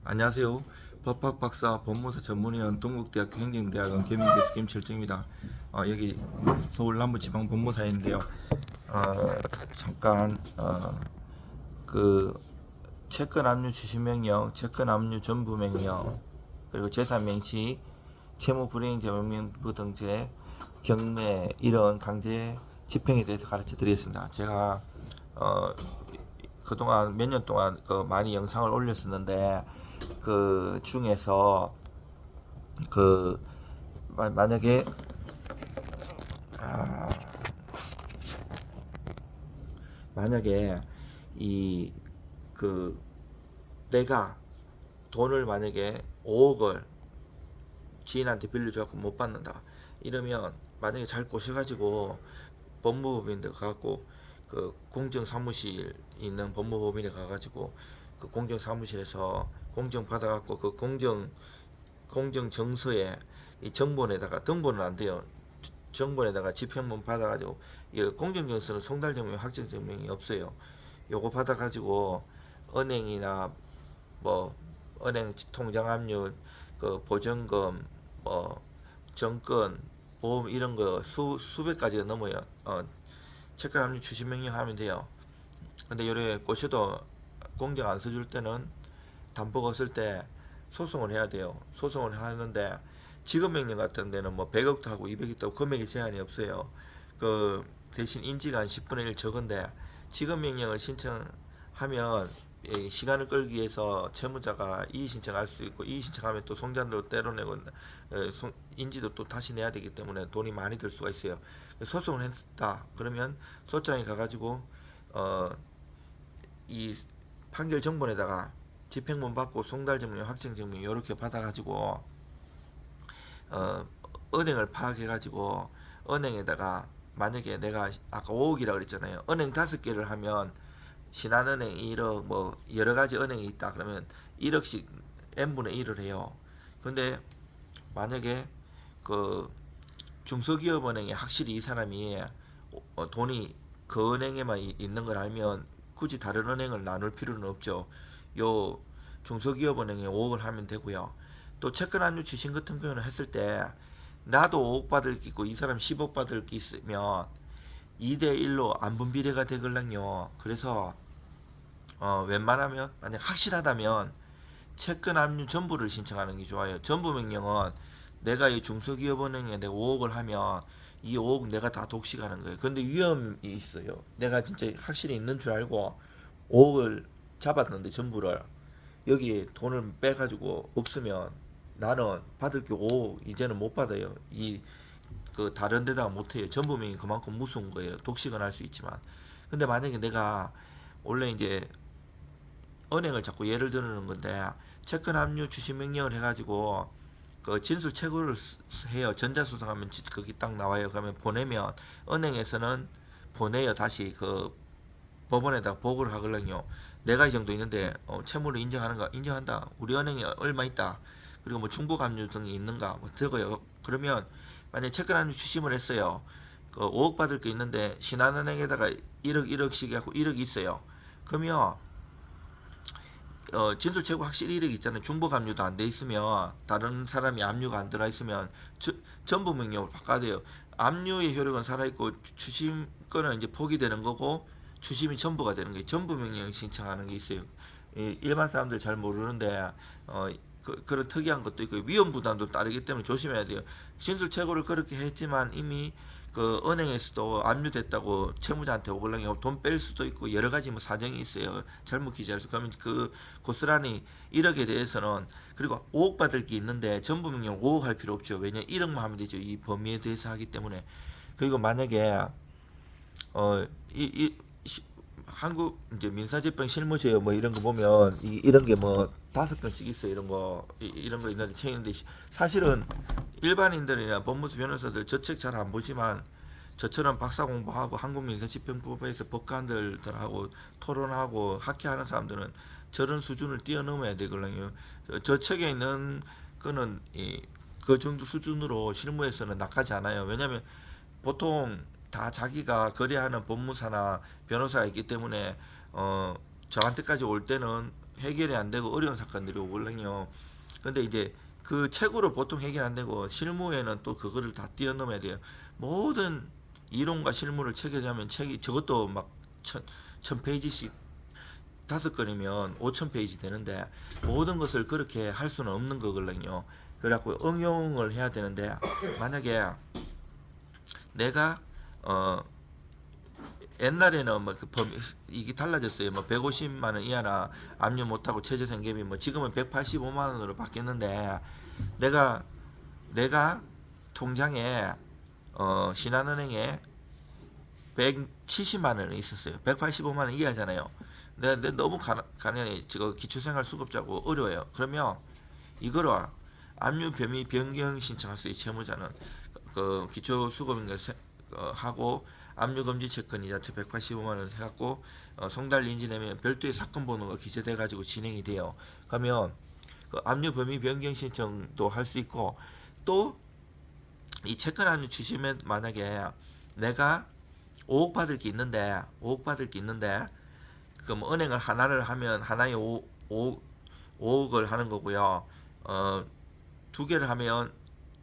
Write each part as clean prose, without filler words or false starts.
안녕하세요. 법학박사 법무사 전문위원 동국대학교 행정대학원 개명교수 김철중입니다. 여기 서울 남부지방 법무사인데요. 잠깐 그 채권 압류 추심명령, 채권 압류 전부명령, 그리고 재산명시, 채무불이행자 명명부 등재, 경매 이런 강제 집행에 대해서 가르쳐 드리겠습니다. 제가 그동안 몇 년 동안 많이 영상을 올렸었는데 그 중에서 그 만약에 아, 만약에 이 그 내가 돈을 만약에 5억을 지인한테 빌려줘갖고 못 받는다 이러면, 만약에 잘 꼬셔가지고 법무법인데 가갖고 그 공정사무실 있는 법무법인에 가가지고 그 공정사무실에서 공정 받아갖고 그 공정정서에 이 정본에다가, 등본은 안 돼요. 정본에다가 집행본 받아가지고, 이 공정정서는 송달증명 확정증명이 없어요. 요거 받아가지고 은행이나 뭐 은행 통장 압류, 그 보증금, 뭐 정권, 보험 이런 거 수백 가지가 넘어요. 채권 압류 추심 명령 하면 돼요. 근데 요래 꼬셔도 공정 안 써줄 때는, 담보가 없을 때 소송을 해야 돼요. 소송을 하는데 지급명령 같은 데는 뭐 100억도 하고 200억도 하고 금액이 제한이 없어요. 그 대신 인지가 한 10분의 1 적은데, 지급명령을 신청하면 시간을 끌기 위해서 채무자가 이의 신청할 수 있고, 이의 신청하면 또 송잔도 떼어내고 인지도 또 다시 내야 되기 때문에 돈이 많이 들 수가 있어요. 소송을 했다 그러면 소장에 가가지고 이 판결 정본에다가 집행본 받고 송달증명, 확정증명 이렇게 받아가지고 은행을 파악해가지고, 은행에다가 만약에 내가 아까 5억이라고 그랬잖아요. 은행 5개를 하면 신한은행 1억, 뭐 여러가지 은행이 있다 그러면 1억씩 n분의 1을 해요. 근데 만약에 그 중소기업은행에 확실히 이 사람이 돈이 그 은행에만 있는 걸 알면 굳이 다른 은행을 나눌 필요는 없죠. 요 중소기업은행에 5억을 하면 되고요. 또 채권 압류 주신 같은 경우는 했을 때, 나도 5억 받을 게 있고 이 사람 10억 받을 게 있으면 2대1로 안분 비례가 되걸랑요. 그래서 웬만하면 만약 확실하다면 채권 압류 전부를 신청하는 게 좋아요. 전부 명령은 내가 이 중소기업은행에 내가 5억을 하면 이 5억 내가 다 독식하는 거예요. 근데 위험이 있어요. 내가 진짜 확실히 있는 줄 알고 5억을 잡았는데 전부를 여기 돈을 빼가지고 없으면 나는 받을 게 5억 이제는 못 받아요. 이 그 다른 데다가 못 해요. 전부 명이 그만큼 무서운 거예요. 독식은 할 수 있지만. 근데 만약에 내가 원래 이제 은행을 자꾸 예를 들는 건데, 채권 압류 주식 명령을 해가지고 그 진술 채굴을 해요. 전자수송하면 거기 딱 나와요. 그러면 보내면 은행에서는 보내요. 다시 그 법원에다 보고를 하걸랑요. 내가 이 정도 있는데 채무를 인정하는가? 인정한다. 우리 은행에 얼마 있다. 그리고 뭐 중복 압류 등이 있는가? 뭐 적어요. 그러면 만약에 채권 압류 추심을 했어요. 그 5억 받을 게 있는데 신한은행에다가 1억 1억씩 해갖고 1억이 있어요. 그러면 진술 채고 확실히 1억 있잖아요. 중복 압류도 안 돼 있으면, 다른 사람이 압류가 안 들어 있으면 전부 명령을 바꿔야 돼요. 압류의 효력은 살아있고 추심 거는 이제 포기되는 거고, 추심이 전부가 되는 거예요. 전부 명령 신청하는 게 있어요. 일반 사람들 잘 모르는데 그런 특이한 것도 있고 위험 부담도 따르기 때문에 조심해야 돼요. 진술 채고를 그렇게 했지만 이미 그 은행에서도 압류됐다고 채무자한테 오글랑이 돈 뺄 수도 있고 여러 가지 뭐 사정이 있어요. 잘못 기재해서 그러면 그 고스란히 1억에 대해서는, 그리고 5억 받을 게 있는데 전부 명령 5억 할 필요 없죠. 왜냐 1억만 하면 되죠. 이 범위에 대해서 하기 때문에. 그리고 만약에 이 한국 이제 민사재판 실무제요 뭐 이런 거 보면 이런 게 뭐 5건씩 있어요. 이런 거 있는데 책인데, 사실은 일반인들이나 법무사 변호사들 저 책 잘 안 보지만 저처럼 박사 공부하고 한국민사집행법에서 법관들하고 토론하고 학회하는 사람들은 저런 수준을 뛰어넘어야 되거든요. 저 책에 있는 거는 그 정도 수준으로 실무에서는 낙하지 않아요. 왜냐하면 보통 다 자기가 거래하는 법무사나 변호사가 있기 때문에 저한테까지 올 때는 해결이 안 되고 어려운 사건들이 오거든요. 근데 이제 그 책으로 보통 해결 안 되고 실무에는 또 그거를 다 뛰어넘어야 돼요. 모든 이론과 실무를 체결하면 책이 저것도 막 천 페이지씩 5건이면 5,000페이지 되는데 모든 것을 그렇게 할 수는 없는 거거든요. 그래갖고 응용을 해야 되는데 만약에 내가 옛날에는 뭐 이게 달라졌어요. 뭐 150만 원 이하나 압류 못하고 최저생계비 뭐 지금은 185만 원으로 바뀌었는데 내가 통장에 신한은행에 170만 원이 있었어요. 185만 원 이하잖아요. 내가 너무 가난해. 지금 기초생활수급자고 어려워요. 그러면 이거를 압류 범위 변경 신청할 수 있어요. 채무자는 그 기초수급인가 하고 압류금지 채권 이자체 185만 원 해갖고 송달 인지 내면 별도의 사건 번호가 기재돼 가지고 진행이 돼요. 그러면 그 압류 범위 변경 신청도 할 수 있고 또 이 채권 압류 추심에 만약에 내가 5억 받을 게 있는데 그럼 은행을 하나를 하면 하나에 5억을 하는 거고요. 두 개를 하면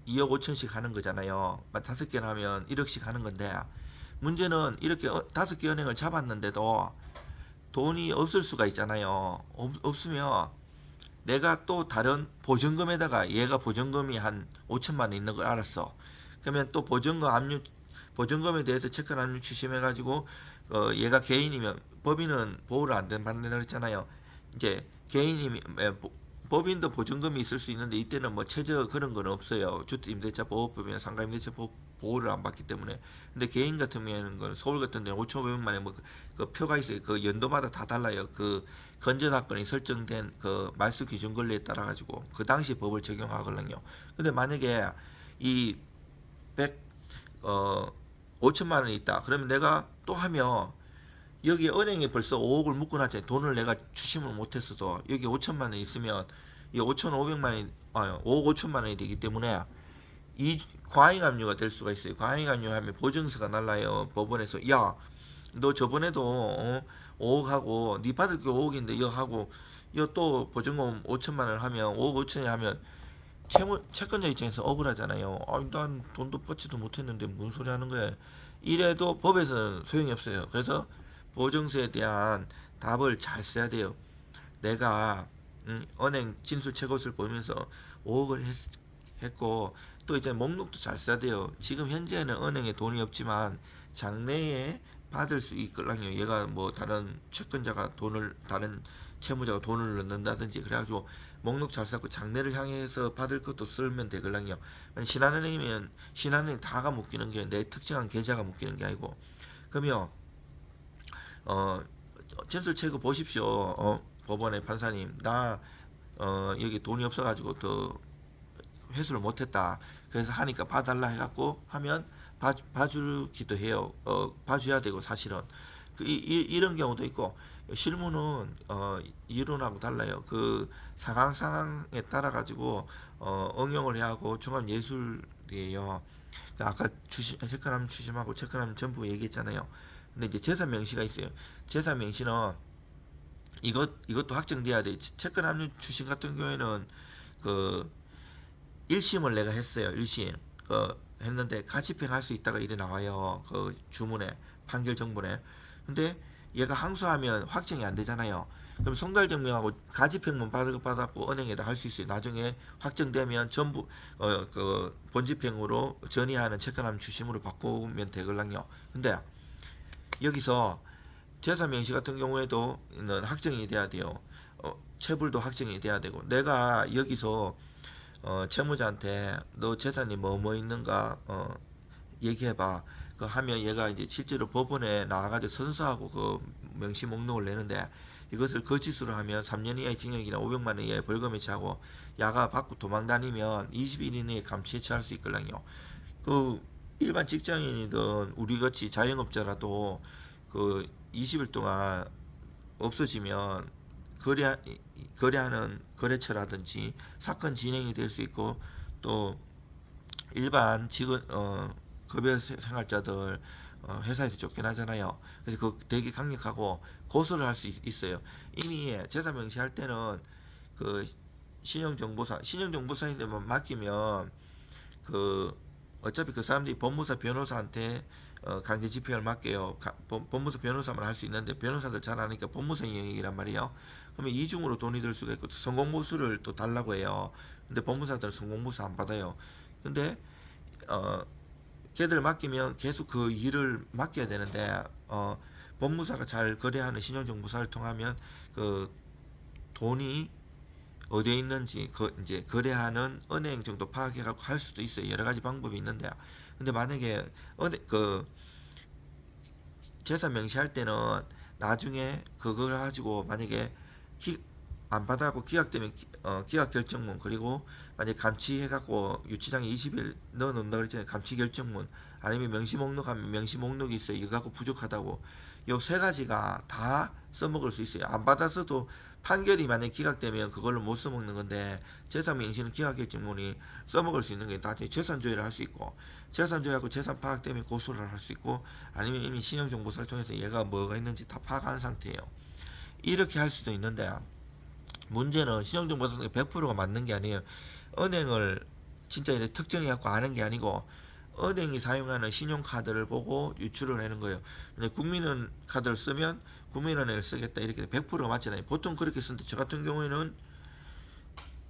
2억 5천씩 하는 거잖아요. 5개를 하면 1억씩 하는 건데 문제는 이렇게 5개 은행을 잡았는데도 돈이 없을 수가 있잖아요. 없으면 내가 또 다른 보증금에다가 얘가 보증금이 한 5천만 원 있는 걸 알았어. 그러면 또 보증금에 대해서 채권 압류 추심해가지고 얘가 개인이면 법인은 보호를 안 받는다 그랬잖아요. 이제 개인이 법인도 보증금이 있을 수 있는데 이때는 뭐 최저 그런 건 없어요. 주택임대차 보호법이나 상가임대차 보호를 안 받기 때문에. 근데 개인 같은 경우에는 서울 같은 데는 5,500만 원에 그 표가 있어요. 그 연도마다 다 달라요. 그 건전합건이 설정된 그 말소 기준 권리에 따라 가지고 그 당시 법을 적용하거든요. 근데 만약에 이 5천만 원이 있다. 그러면 내가 또 하면 여기 은행에 벌써 5억을 묶어놨잖아요. 돈을 내가 추심을 못했어도 여기 5천만 원 있으면 이 5,500만 원이 5억 5천만 원이 되기 때문에 이 과잉 압류가 될 수가 있어요. 과잉 압류하면 보증서가 날라요. 법원에서 야, 너 저번에도 5억 하고 네 받을 게 5억인데 이거 하고 이거 또 보증금 5천만 원 하면 5억 5천이 하면 채권자 입장에서 억울하잖아요. 난 돈도 뻗지도 못했는데 뭔 소리 하는 거야. 이래도 법에서는 소용이 없어요. 그래서 보증서에 대한 답을 잘 써야 돼요. 내가 은행 진술 최고수를 보면서 5억을 했고 또 이제 목록도 잘 써야 돼요. 지금 현재는 은행에 돈이 없지만 장래에 받을 수 있거든요. 얘가 뭐 다른 채권자가 다른 채무자가 돈을 넣는다든지 그래가지고 목록 잘 쌓고 장래를 향해서 받을 것도 쓰면 되거든요. 신한은행이면 신한은행 다가 묶이는 게 내 특정한 계좌가 묶이는 게 아니고 그러면 진술 체크 보십시오. 법원의 판사님 나 여기 돈이 없어가지고 더 회수를 못했다. 그래서 하니까 봐달라 해갖고 하면 봐주기도 해요. 봐줘야 되고 사실은 이런 경우도 있고 실무는 이론하고 달라요. 그 상황에 따라 가지고 응용을 해야 하고 종합 예술이에요. 아까 체크남 추심하고 체크남 전부 얘기했잖아요. 근데 이제 재산 명시가 있어요. 재산 명시는 이것도 확정돼야 돼. 채권 압류 추심 같은 경우에는 그 1심을 내가 했어요. 1심 했는데 가집행할 수 있다가 이래 나와요. 그 주문에 판결 정보에. 근데 얘가 항소하면 확정이 안 되잖아요. 그럼 송달증명하고 가집행만 받았고 은행에다 할 수 있어요. 나중에 확정되면 전부 그 본집행으로 전이하는 채권함 추심으로 바꾸면 되거든요. 근데 여기서 재산 명시 같은 경우에도 확정이 돼야 돼요. 체불도 확정이 돼야 되고 내가 여기서 채무자한테 너 재산이 뭐 있는가 얘기해봐. 그 하면 얘가 이제 실제로 법원에 나와가지고 선서하고 그 명시 목록을 내는데 이것을 거짓으로 하면 3년 이하의 징역이나 500만 원 이하의 벌금에 처하고 야가 받고 도망다니면 20일 이내에 감치에 처할 수 있거든요. 그 일반 직장인이든 우리같이 자영업자라도 그 20일 동안 없어지면 거래하는 거래처라든지 사건 진행이 될 수 있고 또 일반 직원 급여 생활자들 회사에서 쫓겨나잖아요. 그래서 그 되게 강력하고 고소를 할 수 있어요. 이미 재산 명시할 때는 그 신용정보사한테만 맡기면 그 어차피 그 사람들이 법무사 변호사한테 강제 집행을 맡겨요. 법무사 변호사만 할 수 있는데 변호사들 잘 아니까 법무사 영역이란 말이에요. 그러면 이중으로 돈이 들 수가 있고 성공보수를 또 달라고 해요. 근데 법무사들은 성공보수 안 받아요. 근데 어 걔들 맡기면 계속 그 일을 맡겨야 되는데 법무사가 잘 거래하는 신용정보사를 통하면 그 돈이 어디에 있는지 그 이제 거래하는 은행 정도 파악해 갖고 할 수도 있어요. 여러 가지 방법이 있는데 근데 만약에 그 재산 명시할 때는 나중에 그걸 가지고 만약에 안 받아고 기각되면 기각 결정문 그리고 만약 감치해 갖고 유치장에 20일 넣어 놓는다 그랬잖아요. 감치 결정문 아니면 명시 목록 하면 명시 목록이 있어요. 이거 갖고 부족하다고 요 세 가지가 다 써먹을 수 있어요. 안 받았어도 판결이 만약 기각되면 그걸로 못 써먹는 건데 재산 명시는 기각 결정문이 써먹을 수 있는 게 나중에 재산 조회를 할 수 있고 재산 조회하고 재산 파악 때문에 고소를 할 수 있고 아니면 이미 신용정보사를 통해서 얘가 뭐가 있는지 다 파악한 상태예요. 이렇게 할 수도 있는데 문제는 신용정보사는 100%가 맞는 게 아니에요. 은행을 진짜 이렇게 특정해 갖고 아는 게 아니고 은행이 사용하는 신용카드를 보고 유출을 하는 거예요. 국민은 카드를 쓰면 국민은행을 쓰겠다 이렇게 100%가 맞잖아요. 보통 그렇게 쓰는데 저 같은 경우에는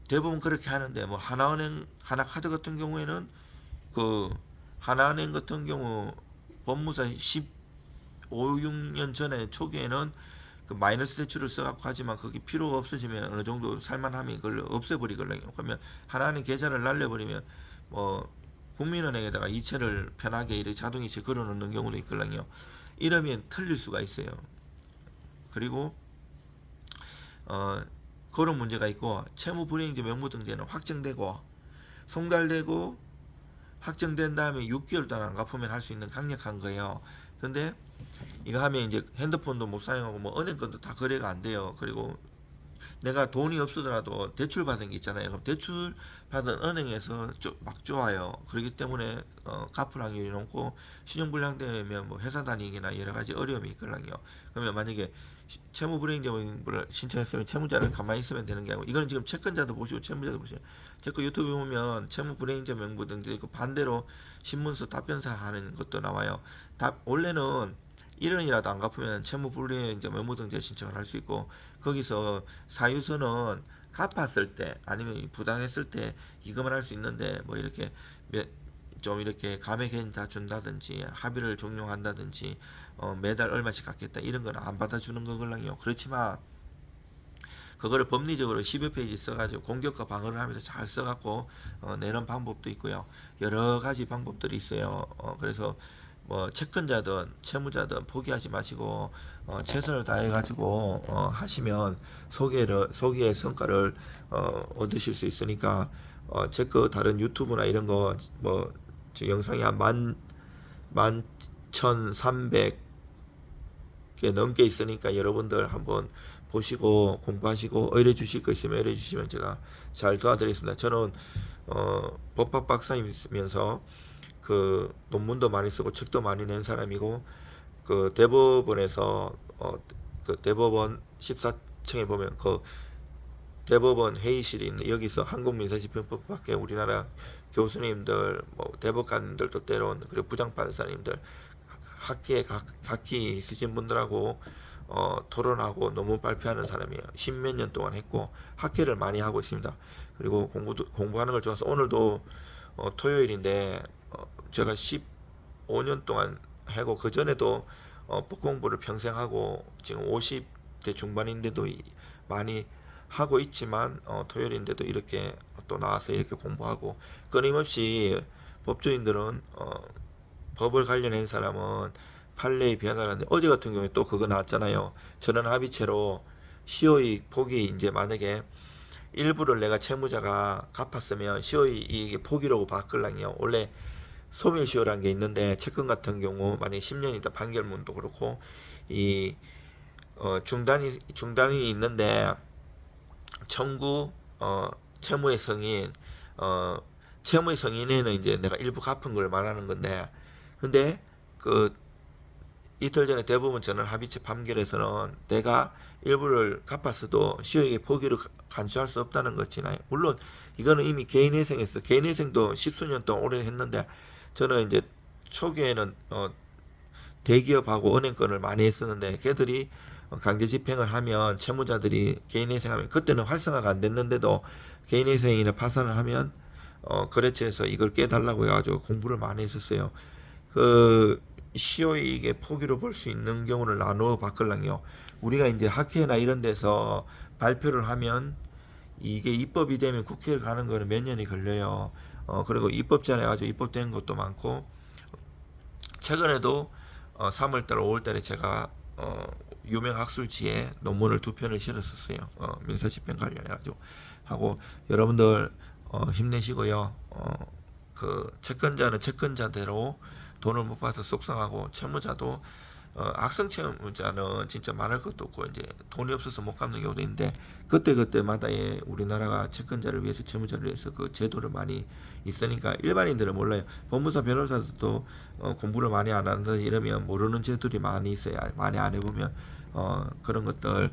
대부분 그렇게 하는데 뭐 하나카드 같은 경우에는 그 하나은행 같은 경우 법무사 15, 6년 전에 초기에는 그 마이너스 대출을 써갖고 하지만 그게 필요가 없어지면 어느 정도 살만하면 그걸 없애버리거든요. 그러면 하나은행 계좌를 날려버리면 뭐 국민은행에다가 이체를 편하게 이렇게 자동이체 걸어놓는 경우도 있거든요. 이러면 틀릴 수가 있어요. 그리고 그런 문제가 있고 채무불이행자 명부등재는 확정되고 송달되고 확정된 다음에 6개월 동안 안 갚으면 할 수 있는 강력한 거예요. 근데 이거 하면 이제 핸드폰도 못 사용하고 뭐 은행 건도 다 거래가 안 돼요. 그리고 내가 돈이 없어더라도 대출 받은 게 있잖아요. 그럼 대출 받은 은행에서 막 좋아요. 그렇기 때문에 갚을 확률이 높고 신용불량되면 뭐 회사 다니기나 여러 가지 어려움이 있거든요. 그러면 만약에 채무불이행자를 신청했으면 채무자를 가만히 있으면 되는 게 아니고 이거는 지금 채권자도 보시고 채무자도 보시고 제거 유튜브 보면 채무불이행자 명부 등도 있고 반대로 신문서 답변사 하는 것도 나와요. 원래는 1원이라도 안 갚으면 채무불이행자 명부등재 신청을 할 수 있고 거기서 사유서는 갚았을 때 아니면 부당했을 때 이금을 할 수 있는데 뭐 이렇게 좀 이렇게 감액해인 다 준다든지 합의를 종용한다든지 매달 얼마씩 갚겠다 이런 건 안 받아주는 거걸랑요. 그렇지만 그거를 법리적으로 10여 페이지 써가지고 공격과 방어를 하면서 잘 써갖고 내는 방법도 있고요. 여러 가지 방법들이 있어요. 그래서 뭐 채권자든 채무자든 포기하지 마시고 최선을 다해가지고 하시면 소기의 성과를 얻으실 수 있으니까 제 거 다른 유튜브나 이런 거 뭐 영상이 한 11,300개 넘게 있으니까 여러분들 한번 보시고 공부하시고 의뢰 주실 거 있으면 의뢰 주시면 제가 잘 도와드리겠습니다. 저는 법학 박사이면서 그 논문도 많이 쓰고 책도 많이 낸 사람이고 그 대법원에서 그 대법원 14층에 보면 그 대법원 회의실이 있는 여기서 한국민사집행법학회 우리나라 교수님들 뭐 대법관들도 때론 그리고 부장판사님들 학기에 각기 있으신 분들하고 토론하고 논문 발표하는 사람이에요. 십몇 년 동안 했고 학회를 많이 하고 있습니다. 그리고 공부하는 걸 좋아서 오늘도 토요일인데 제가 15년 동안 하고 그 전에도 법 공부를 평생 하고 지금 50대 중반인데도 많이 하고 있지만 토요일인데도 이렇게 또 나와서 이렇게 공부하고 끊임없이 법조인들은 법을 관련한 사람은 판례의 변화라는데 어제 같은 경우에 또 그거 나왔잖아요. 전원 합의체로 시효이익 폭이 이제 만약에 일부를 내가 채무자가 갚았으면 시효이익의 폭이라고 바꾸려요. 원래 소멸시효라는 게 있는데 채권 같은 경우 만약에 10년이다 판결문도 그렇고 이 중단이 있는데 청구 채무의 성인 채무의 성인에는 이제 내가 일부 갚은 걸 말하는 건데 근데 그 이틀 전에 대법원 전원 합의체 판결에서는 내가 일부를 갚았어도 시효에게 포기를 간주할 수 없다는 것이나요. 물론 이거는 이미 개인회생했어. 개인회생도 십수년 동안 오래 했는데 저는 이제 초기에는 대기업하고 은행권을 많이 했었는데 걔들이 강제 집행을 하면 채무자들이 개인회생하면 그때는 활성화가 안 됐는데도 개인회생이나 파산을 하면 거래처에서 이걸 깨달라고 해가지고 공부를 많이 했었어요. 그 시효이익의 포기로 볼 수 있는 경우를 나누어 바꾸려요. 우리가 이제 학회나 이런 데서 발표를 하면 이게 입법이 되면 국회를 가는 거는 몇 년이 걸려요. 그리고 입법제안에 가지고 입법된 것도 많고 최근에도 3월달, 5월달에 제가 유명 학술지에 논문을 2편을 실었었어요. 민사집행 관련해가지고 하고 여러분들 힘내시고요. 그 채권자는 채권자대로 돈을 못 받아서 속상하고 채무자도 악성 채무자는 진짜 말할 것도 없고 이제 돈이 없어서 못 갚는 경우도 있는데 그때마다 우리나라가 채권자를 위해서 채무자를 위해서 그 제도를 많이 있으니까 일반인들은 몰라요. 법무사 변호사들도 공부를 많이 안 한다 이러면 모르는 제도들이 많이 있어요. 많이 안 해보면 그런 것들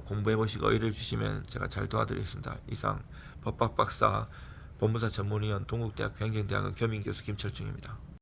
공부해 보시고 의뢰 주시면 제가 잘 도와드리겠습니다. 이상 법학박사 법무사 전문위원 동국대학교 행정대학원 겸임교수 김철중입니다.